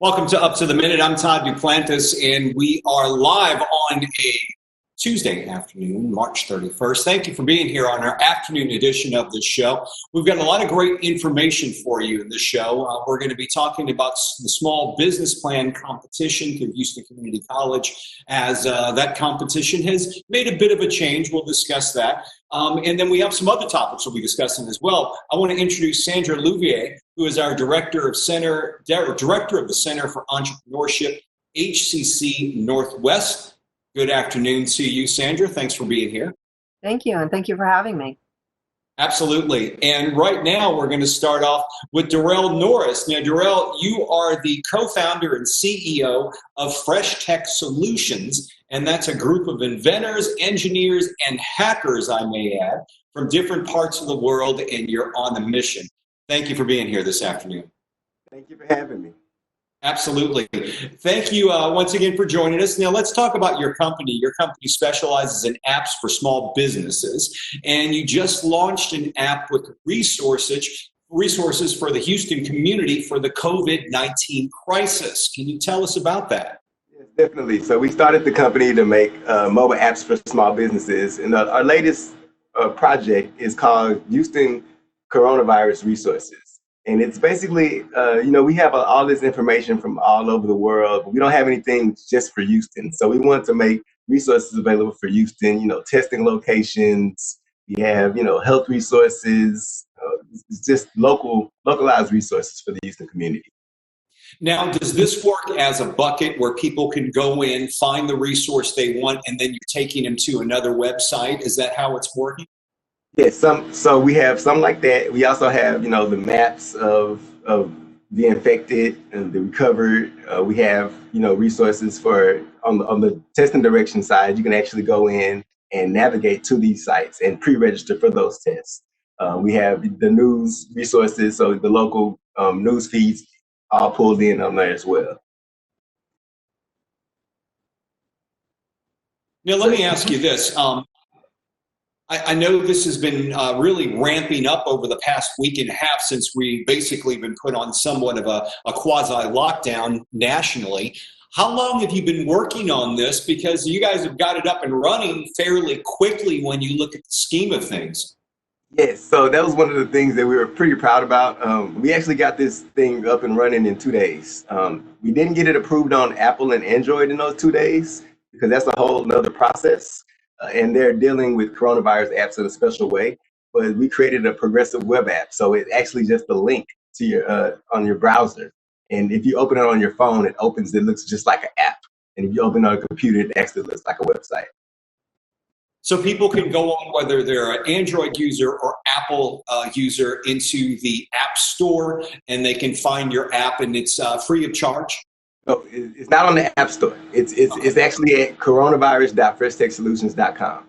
Welcome to Up to the Minute. I'm Todd Duplantis, and we are live on a Tuesday afternoon, March 31st. Thank you for being here on our afternoon edition of the show. We've got a lot of great information for you in the show. We're going to be talking about the Small Business Plan Competition through Houston Community College, as that competition has made a bit of a change. We'll discuss that. And then we have some other topics we'll be discussing as well. I want to introduce Sandra Louviere, who is our Director of the Center for Entrepreneurship, HCC Northwest. Good afternoon to you, Sandra. Thanks for being here. Thank you, and thank you for having me. Absolutely. And right now, we're going to start off with Derrell Norris. Now, Derrell, you are the co-founder and CEO of Fresh Tech Solutionz, and that's a group of inventors, engineers, and hackers, I may add, from different parts of the world, and you're on a mission. Thank you for being here this afternoon. Thank you for having me. Absolutely. Thank you once again for joining us. Now let's talk about your company. Your company specializes in apps for small businesses, and you just launched an app with resources for the Houston community for the COVID-19 crisis. Can you tell us about that? Yes, definitely. So we started the company to make mobile apps for small businesses, and our latest project is called Houston Coronavirus Resources. And it's basically, we have all this information from all over the world, but we don't have anything just for Houston. So we want to make resources available for Houston, testing locations. We have, health resources, just localized resources for the Houston community. Now, does this work as a bucket where people can go in, find the resource they want, and then you're taking them to another website? Is that how it's working? Yes, so we have some like that. We also have, the maps of the infected and the recovered. We have, resources for on the testing direction side. You can actually go in and navigate to these sites and pre-register for those tests. We have the news resources, so the local news feeds all pulled in on there as well. Now, let me ask you this. I know this has been really ramping up over the past week and a half since we basically been put on somewhat of a quasi-lockdown nationally. How long have you been working on this? Because you guys have got it up and running fairly quickly when you look at the scheme of things. Yes, so that was one of the things that we were pretty proud about. We actually got this thing up and running in 2 days. We didn't get it approved on Apple and Android in those 2 days because that's a whole nother process. And they're dealing with coronavirus apps in a special way, but we created a progressive web app. So it's actually just a link to your on your browser. And if you open it on your phone, it looks just like an app. And if you open it on a computer, it actually looks like a website. So people can go on, whether they're an Android user or Apple user, into the App Store, and they can find your app, and it's free of charge? No, it's not on the App Store. It's actually at coronavirus.freshtechsolutions.com.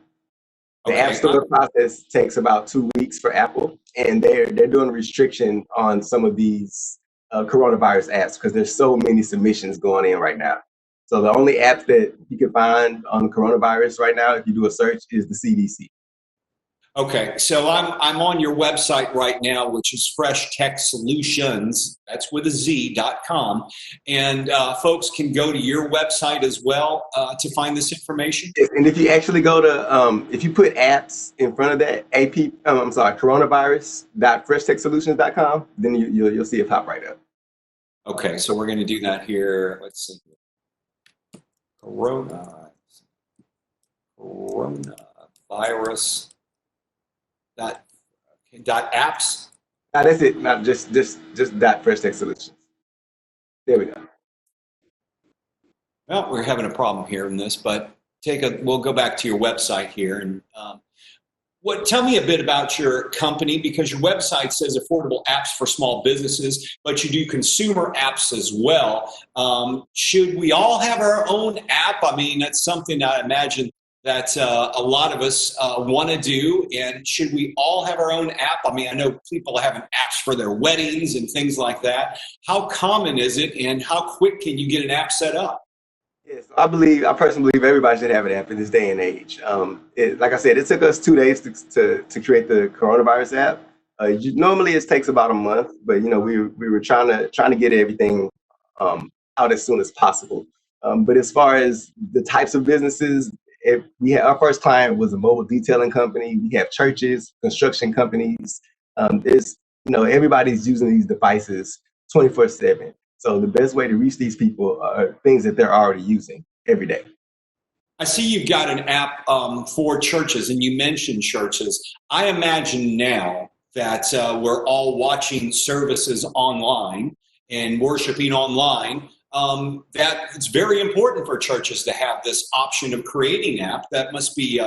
The App Store process takes about 2 weeks for Apple, and they're doing a restriction on some of these coronavirus apps because there's so many submissions going in right now. So the only app that you can find on coronavirus right now, if you do a search, is the CDC. Okay, so I'm on your website right now, which is Fresh Tech Solutionz. That's with a Z.com, and folks can go to your website as well to find this information. And if you actually go to, if you put apps in front of that, coronavirus.freshtechsolutions.com, then you'll see it pop right up. Okay, so we're going to do that here. Let's see. Coronavirus. Apps. That's it. Not just Fresh Tech Solutions. There we go. Well, we're having a problem here in this, but we'll go back to your website here and tell me a bit about your company, because your website says affordable apps for small businesses, but you do consumer apps as well. Should we all have our own app? I mean, that's something I imagine that a lot of us want to do. And should we all have our own app? I mean, I know people are having apps for their weddings and things like that. How common is it, and how quick can you get an app set up? Yes, I personally believe everybody should have an app in this day and age. Like I said, it took us 2 days to create the coronavirus app. Normally it takes about a month, but we were trying to get everything out as soon as possible. But as far as the types of businesses, our first client was a mobile detailing company. We have churches, construction companies. There's, everybody's using these devices 24/7. So the best way to reach these people are things that they're already using every day. I see you've got an app for churches, and you mentioned churches. I imagine now that we're all watching services online and worshiping online, that it's very important for churches to have this option of creating an app. That must be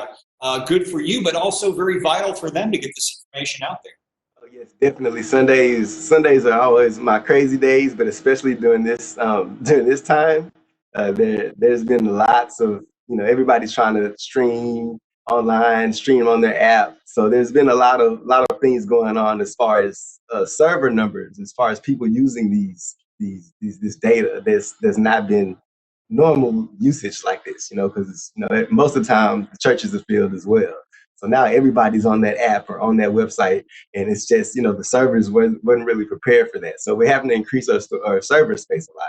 good for you, but also very vital for them to get this information out there. Oh, yes, definitely. Sundays are always my crazy days, but especially during this time, there's been lots of, everybody's trying to stream online, stream on their app. So there's been a lot of things going on as far as server numbers, as far as people using this data. There's not been normal usage like this, because most of the time the churches are filled as well. So now everybody's on that app or on that website, and it's just, the servers wasn't really prepared for that. So we're having to increase our server space a lot.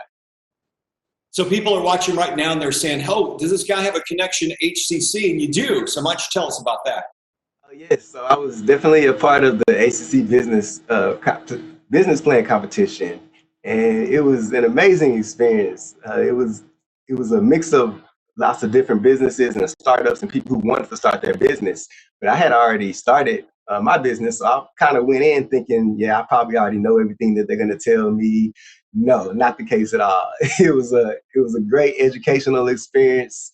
So people are watching right now and they're saying, oh, does this guy have a connection to HCC? And you do. So why don't you tell us about that? Oh, yes. So I was definitely a part of the ACC Business Plan Competition, and it was an amazing experience. It was a mix of lots of different businesses and startups and people who wanted to start their business. But I had already started my business, so I kind of went in thinking, yeah, I probably already know everything that they're going to tell me. No, not the case at all. It was a great educational experience.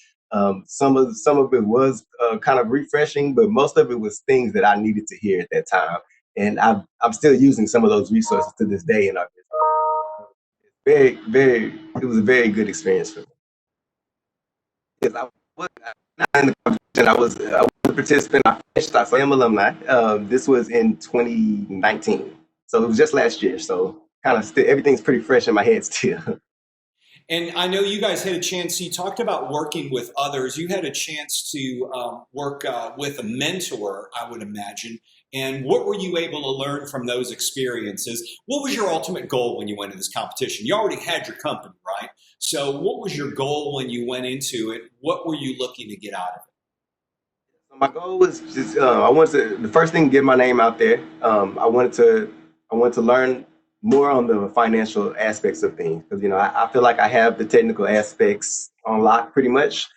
Some of it was kind of refreshing, but most of it was things that I needed to hear at that time. And I'm still using some of those resources to this day in our business. It was a very good experience for me. Because I was not in the competition. I was a participant. I finished. I am alumni. This was in 2019, so it was just last year. So kind of everything's pretty fresh in my head still. And I know you guys had a chance, you talked about working with others. You had a chance to work with a mentor, I would imagine. And what were you able to learn from those experiences? What was your ultimate goal when you went into this competition? You already had your company, right? So what was your goal when you went into it? What were you looking to get out of it? My goal was just, I wanted to, the first thing, get my name out there. I wanted to learn more on the financial aspects of things, because I feel like I have the technical aspects on lock pretty much.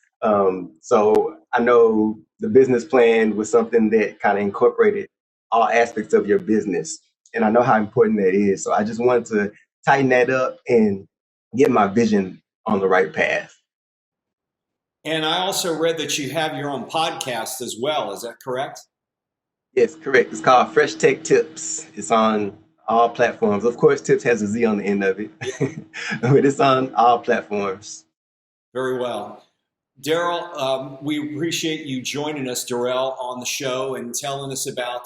So I know the business plan was something that kind of incorporated all aspects of your business, and I know how important that is. So I just wanted to tighten that up and get my vision on the right path. And I also read that you have your own podcast as well. Is that correct? Yes, correct. It's called Fresh Tech Tips. It's on all platforms. Of course, Tips has a Z on the end of it, but it's on all platforms. Very well. Derrell, we appreciate you joining us, Derrell, on the show and telling us about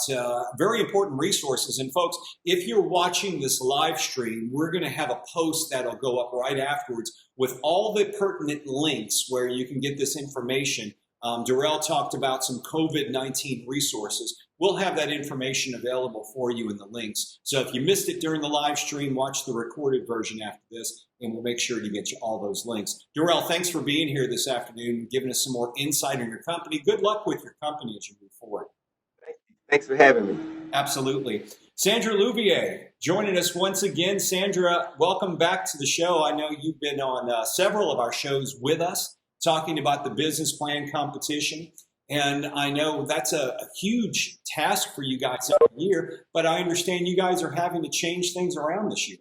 very important resources. And folks, if you're watching this live stream, we're going to have a post that'll go up right afterwards with all the pertinent links where you can get this information. Derrell talked about some COVID-19 resources. We'll have that information available for you in the links. So if you missed it during the live stream, watch the recorded version after this, and we'll make sure to get you all those links. Derrell, thanks for being here this afternoon, giving us some more insight on your company. Good luck with your company as you move forward. Thank you. Thanks for having me. Absolutely. Sandra Louviere joining us once again. Sandra, welcome back to the show. I know you've been on several of our shows with us, talking about the business plan competition. And I know that's a huge task for you guys every year, but I understand you guys are having to change things around this year.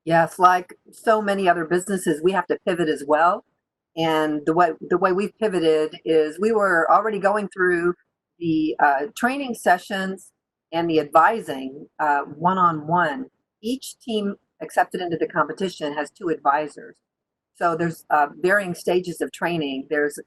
Yes, like so many other businesses, we have to pivot as well. And the way we've pivoted is we were already going through the training sessions and the advising one-on-one. Each team accepted into the competition has 2 advisors. So there's varying stages of training. There's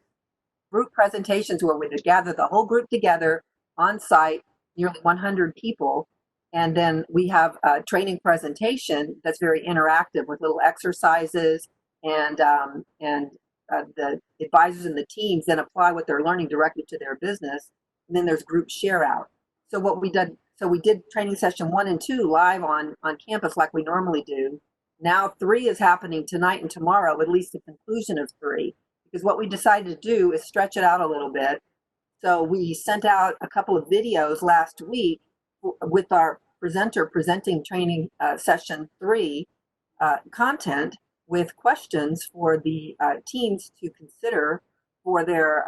group presentations where we gather the whole group together on site, nearly 100 people. And then we have a training presentation that's very interactive with little exercises, and the advisors and the teams then apply what they're learning directly to their business. And then there's group share out. So we did training session 1 and 2 live on campus like we normally do. Now 3 is happening tonight and tomorrow, at least the conclusion of 3, because what we decided to do is stretch it out a little bit. So we sent out a couple of videos last week with our presenter presenting training session 3 content with questions for the teams to consider for their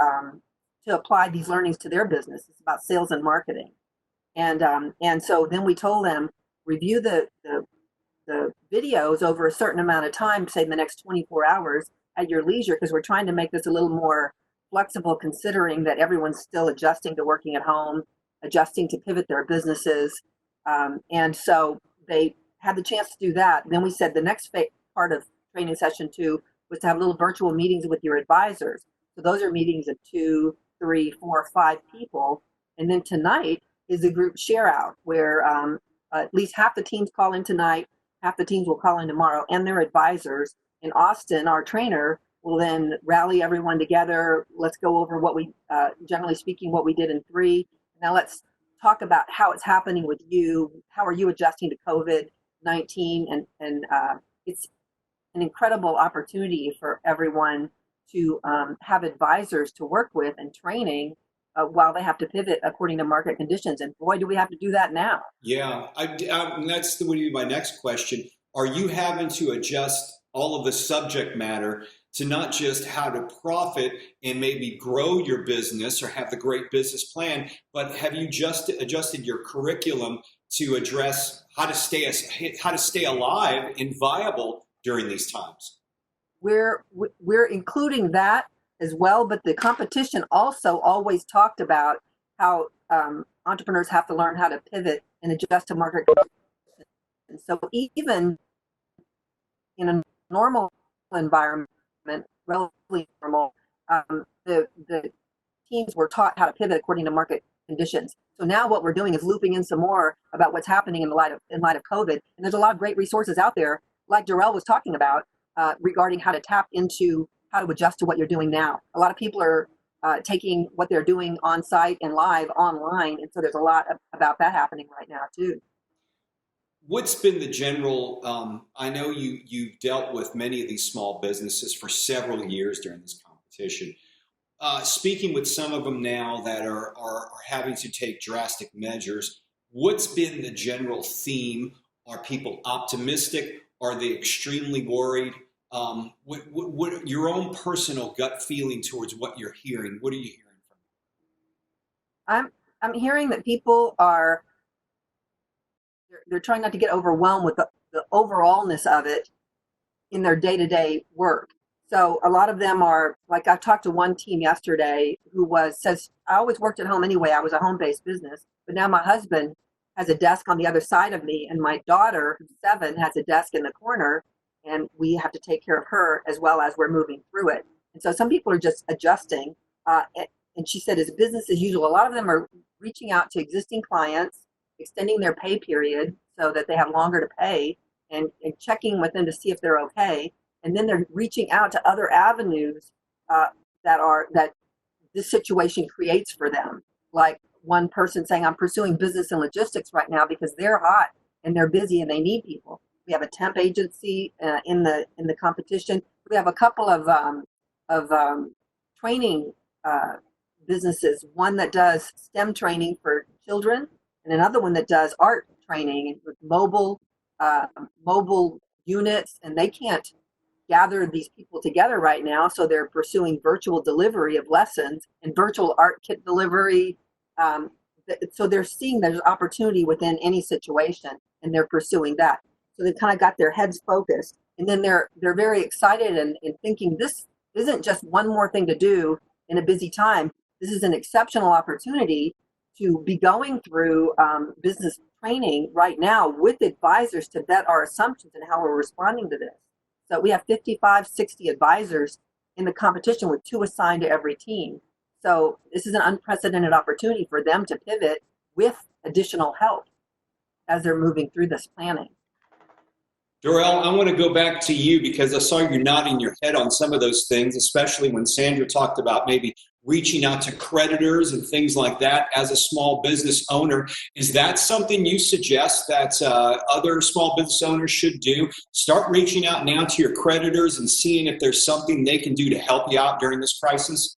to apply these learnings to their business. It's about sales and marketing, and so then we told them review the videos over a certain amount of time, say the next 24 hours at your leisure, because we're trying to make this a little more flexible, considering that everyone's still adjusting to working at home, adjusting to pivot their businesses. And so they had the chance to do that. Then we said the next part of training session 2 was to have little virtual meetings with your advisors. So those are meetings of 2, 3, 4, 5 people. And then tonight is a group share out where at least half the teams call in tonight, half the teams will call in tomorrow, and their advisors. And Austin, our trainer, will then rally everyone together. Let's go over what we, generally speaking, what we did in 3. Now let's talk about how it's happening with you. How are you adjusting to COVID-19? And it's an incredible opportunity for everyone to have advisors to work with and training while they have to pivot according to market conditions. And boy, do we have to do that now. Yeah, that's would be my next question. Are you having to adjust all of the subject matter to not just how to profit and maybe grow your business or have the great business plan, but have you just adjusted your curriculum to address how to stay alive and viable during these times? We're including that as well, but the competition also always talked about how entrepreneurs have to learn how to pivot and adjust to market conditions. So even in a normal environment, relatively normal, the teams were taught how to pivot according to market conditions. So now what we're doing is looping in some more about what's happening in light of COVID. And there's a lot of great resources out there, like Derrell was talking about, regarding how to tap into how to adjust to what you're doing now. A lot of people are taking what they're doing on site and live online. And so there's a lot about that happening right now too. What's been the general, I know you've dealt with many of these small businesses for several years during this competition. Speaking with some of them now that are having to take drastic measures, what's been the general theme? Are people optimistic? Are they extremely worried? What your own personal gut feeling towards what you're hearing? What are you hearing from them? I'm hearing that people are they're trying not to get overwhelmed with the overallness of it in their day-to-day work. So a lot of them are, like I talked to one team yesterday who says, I always worked at home anyway. I was a home-based business, but now my husband has a desk on the other side of me, and my daughter, who's 7, has a desk in the corner, and we have to take care of her as well as we're moving through it. And so some people are just adjusting. And she said it's business as usual. A lot of them are reaching out to existing clients, extending their pay period so that they have longer to pay, and checking with them to see if they're okay. And then they're reaching out to other avenues that this situation creates for them. Like one person saying, I'm pursuing business and logistics right now because they're hot and they're busy and they need people. We have a temp agency in the competition. We have a couple of training businesses, one that does STEM training for children and another one that does art training with mobile units, and they can't gather these people together right now, so they're pursuing virtual delivery of lessons and virtual art kit delivery. So they're seeing there's opportunity within any situation, and they're pursuing that. So they've kind of got their heads focused, and then they're very excited and thinking this isn't just one more thing to do in a busy time. This is an exceptional opportunity to be going through business training right now with advisors to vet our assumptions and how we're responding to this. So we have 55, 60 advisors in the competition with 2 assigned to every team. So this is an unprecedented opportunity for them to pivot with additional help as they're moving through this planning. Derrell, I want to go back to you because I saw you nodding your head on some of those things, especially when Sandra talked about maybe reaching out to creditors and things like that as a small business owner. Is that something you suggest that other small business owners should do? Start reaching out now to your creditors and seeing if there's something they can do to help you out during this crisis?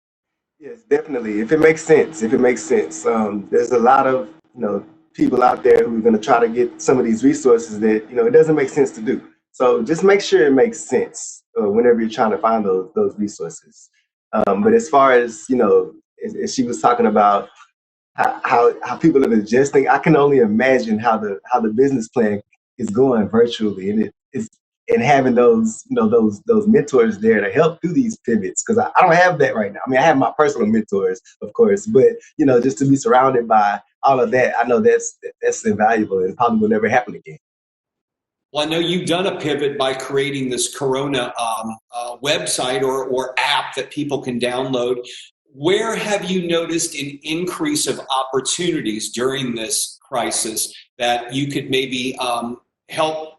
Yes, definitely. If it makes sense, there's a lot of, people out there who are going to try to get some of these resources that, it doesn't make sense to do. So just make sure it makes sense whenever you're trying to find those resources. But as far as, as she was talking about how people are adjusting, I can only imagine how the business plan is going virtually, and having those mentors there to help through these pivots, because I don't have that right now. I mean, I have my personal mentors, of course, but just to be surrounded by all of that, I know that's invaluable and probably will never happen again. Well, I know you've done a pivot by creating this Corona website or app that people can download. Where have you noticed an increase of opportunities during this crisis that you could maybe help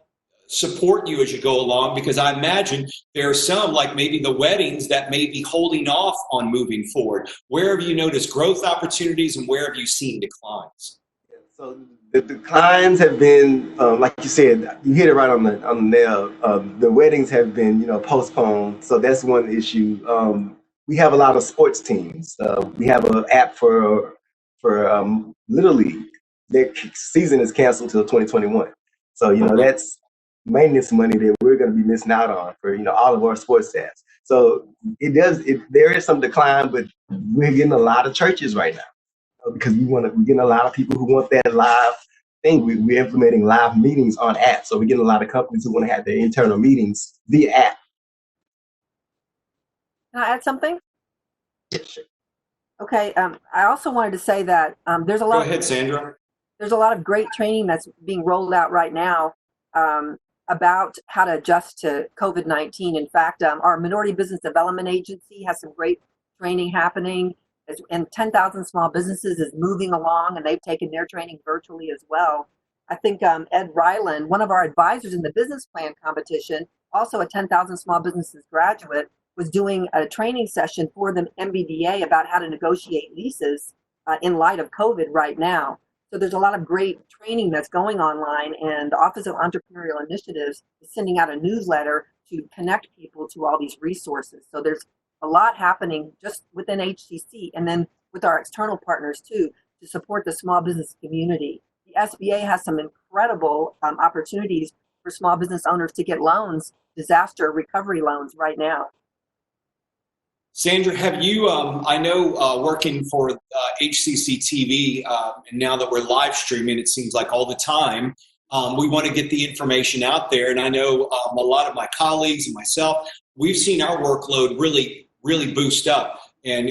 support you as you go along? Because I imagine there are some, like maybe the weddings, that may be holding off on moving forward. Where have you noticed growth opportunities, and where have you seen declines? So the declines have been, like you said, you hit it right on the nail. The weddings have been, postponed. So that's one issue. We have a lot of sports teams. We have an app for Little League. Their season is canceled till 2021. So that's maintenance money that we're going to be missing out on for all of our sports staffs. So there is some decline, but we're getting a lot of churches right now because we're getting a lot of people who want that live thing. We're implementing live meetings on apps, so we're getting a lot of companies who want to have their internal meetings via app. Can I add something? Yeah, sure. Okay. I also wanted to say that there's a lot. Go ahead, Sandra. There's a lot of great training that's being rolled out right now about how to adjust to COVID-19. In fact, our Minority Business Development Agency has some great training happening, and 10,000 Small Businesses is moving along, and they've taken their training virtually as well. I think Ed Ryland, one of our advisors in the business plan competition, also a 10,000 Small Businesses graduate, was doing a training session for the MBDA about how to negotiate leases in light of COVID right now. So there's a lot of great training that's going online, and the Office of Entrepreneurial Initiatives is sending out a newsletter to connect people to all these resources. So there's a lot happening just within HCC and then with our external partners too to support the small business community. The SBA has some incredible opportunities for small business owners to get loans, disaster recovery loans right now. Sandra, have you, I know working for HCCTV, and now that we're live streaming, it seems like all the time, we want to get the information out there. And I know a lot of my colleagues and myself, we've seen our workload really boost up. And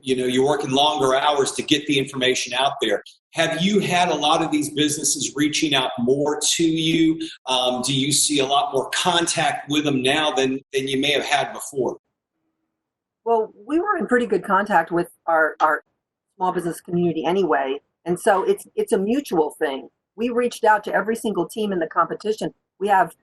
you're working longer hours to get the information out there. Have you had a lot of these businesses reaching out more to you? Do you see a lot more contact with them now than you may have had before? Well, we were in pretty good contact with our small business community anyway, and so it's a mutual thing. We reached out to every single team in the competition. We have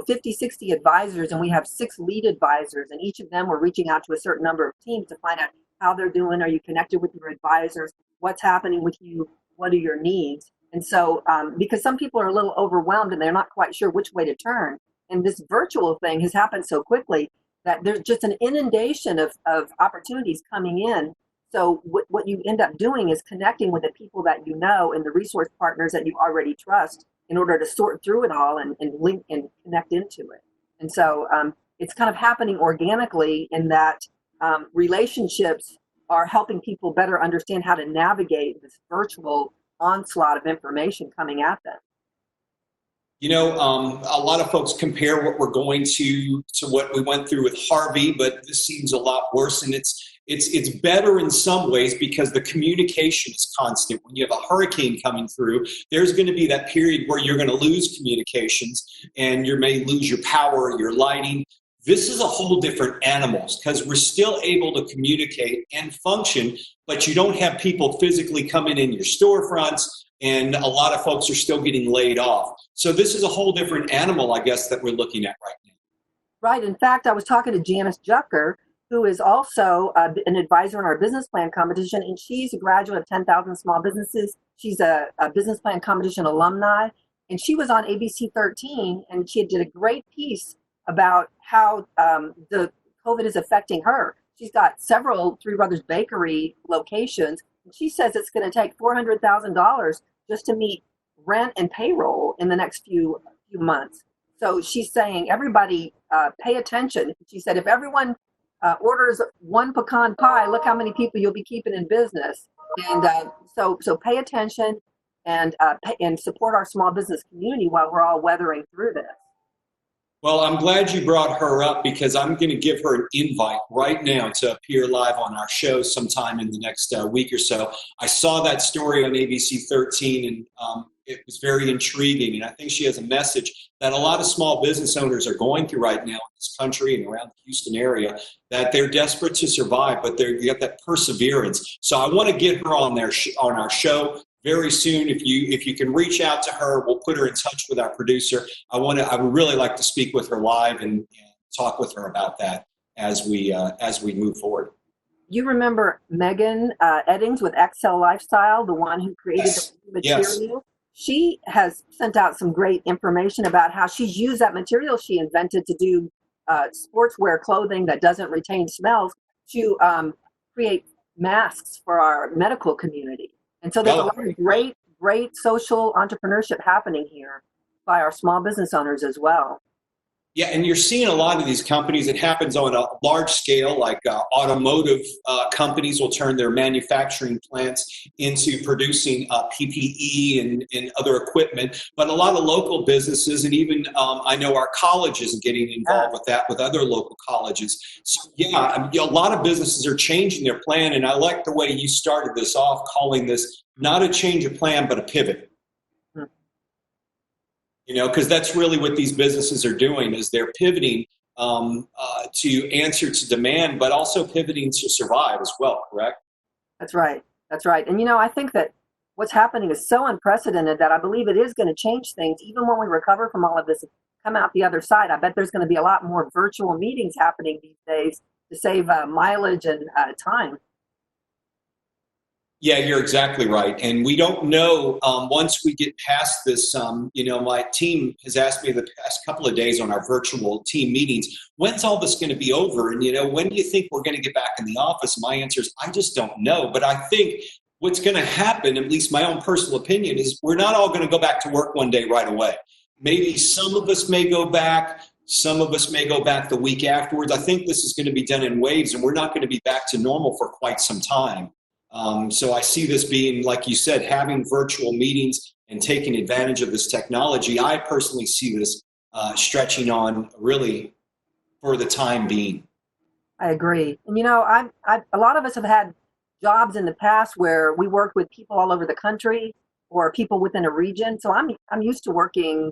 50, 60 advisors, and we have 6 lead advisors, and each of them were reaching out to a certain number of teams to find out how they're doing. Are you connected with your advisors? What's happening with you? What are your needs? And so because some people are a little overwhelmed and they're not quite sure which way to turn, and this virtual thing has happened so quickly that there's just an inundation of opportunities coming in. So what you end up doing is connecting with the people that you know and the resource partners that you already trust in order to sort through it all and link and connect into it. And so it's kind of happening organically in that relationships are helping people better understand how to navigate this virtual onslaught of information coming at them. A lot of folks compare what we're going to what we went through with Harvey, but this seems a lot worse. And it's better in some ways because the communication is constant. When you have a hurricane coming through, there's going to be that period where you're going to lose communications and you may lose your power, your lighting. This is a whole different animal because we're still able to communicate and function, but you don't have people physically coming in your storefronts, and a lot of folks are still getting laid off. So this is a whole different animal, I guess, that we're looking at right now. Right. In fact, I was talking to Janice Jucker, who is also an advisor in our business plan competition, and she's a graduate of 10,000 Small Businesses. She's a business plan competition alumni, and she was on ABC 13, and she did a great piece about how the COVID is affecting her. She's got several Three Brothers Bakery locations, and she says it's going to take $400,000 just to meet rent and payroll in the next few months. So she's saying, everybody pay attention. She said, if everyone orders one pecan pie, look how many people you'll be keeping in business. And so pay attention and support our small business community while we're all weathering through this. Well, I'm glad you brought her up, because I'm going to give her an invite right now to appear live on our show sometime in the next week or so. I saw that story on ABC 13, and it was very intriguing. And I think she has a message that a lot of small business owners are going through right now in this country and around the Houston area, that they're desperate to survive, but you got that perseverance. So I want to get her on our show very soon. If you can reach out to her, we'll put her in touch with our producer. I would really like to speak with her live and talk with her about that as we move forward. You remember Megan Eddings with Excel Lifestyle, the one who created the material? Yes. She has sent out some great information about how she's used that material she invented to do sportswear clothing that doesn't retain smells to create masks for our medical community. And so there's a lot of great social entrepreneurship happening here by our small business owners as well. Yeah, and you're seeing a lot of these companies. It happens on a large scale, like automotive companies will turn their manufacturing plants into producing PPE and other equipment. But a lot of local businesses, and even I know our colleges are getting involved with that, with other local colleges. So yeah, a lot of businesses are changing their plan. And I like the way you started this off, calling this not a change of plan, but a pivot. You know, because that's really what these businesses are doing, is they're pivoting to answer to demand, but also pivoting to survive as well, correct? That's right. That's right. And, I think that what's happening is so unprecedented that I believe it is going to change things. Even when we recover from all of this and come out the other side, I bet there's going to be a lot more virtual meetings happening these days to save mileage and time. Yeah, you're exactly right. And we don't know once we get past this, my team has asked me the past couple of days on our virtual team meetings, when's all this going to be over? And, when do you think we're going to get back in the office? My answer is, I just don't know. But I think what's going to happen, at least my own personal opinion, is we're not all going to go back to work one day right away. Maybe some of us may go back. Some of us may go back the week afterwards. I think this is going to be done in waves, and we're not going to be back to normal for quite some time. So I see this being, like you said, having virtual meetings and taking advantage of this technology. I personally see this stretching on really for the time being. I agree. And, a lot of us have had jobs in the past where we worked with people all over the country or people within a region. So I'm used to working,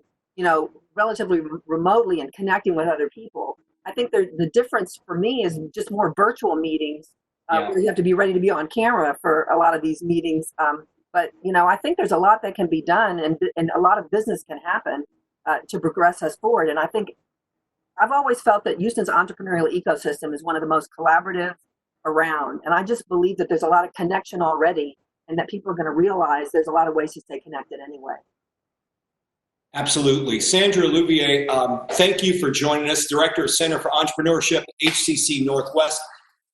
relatively remotely and connecting with other people. I think the difference for me is just more virtual meetings. Where you have to be ready to be on camera for a lot of these meetings. But, I think there's a lot that can be done and a lot of business can happen to progress us forward. And I think I've always felt that Houston's entrepreneurial ecosystem is one of the most collaborative around. And I just believe that there's a lot of connection already and that people are going to realize there's a lot of ways to stay connected anyway. Absolutely. Sandra Louviere, thank you for joining us, Director of Center for Entrepreneurship, HCC Northwest.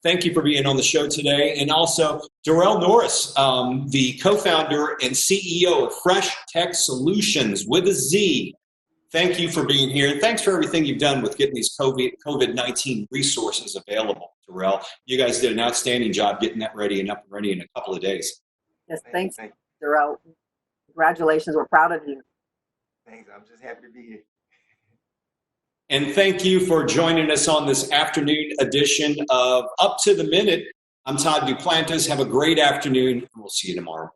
Thank you for being on the show today. And also Derrell Norris, the co-founder and CEO of Fresh Tech Solutionz with a Z. Thank you for being here. And thanks for everything you've done with getting these COVID-19 resources available, Derrell. You guys did an outstanding job getting that ready and up and running in a couple of days. Yes, thanks, Derrell. Congratulations. We're proud of you. Thanks. I'm just happy to be here. And thank you for joining us on this afternoon edition of Up to the Minute. I'm Todd Duplantis. Have a great afternoon, and we'll see you tomorrow.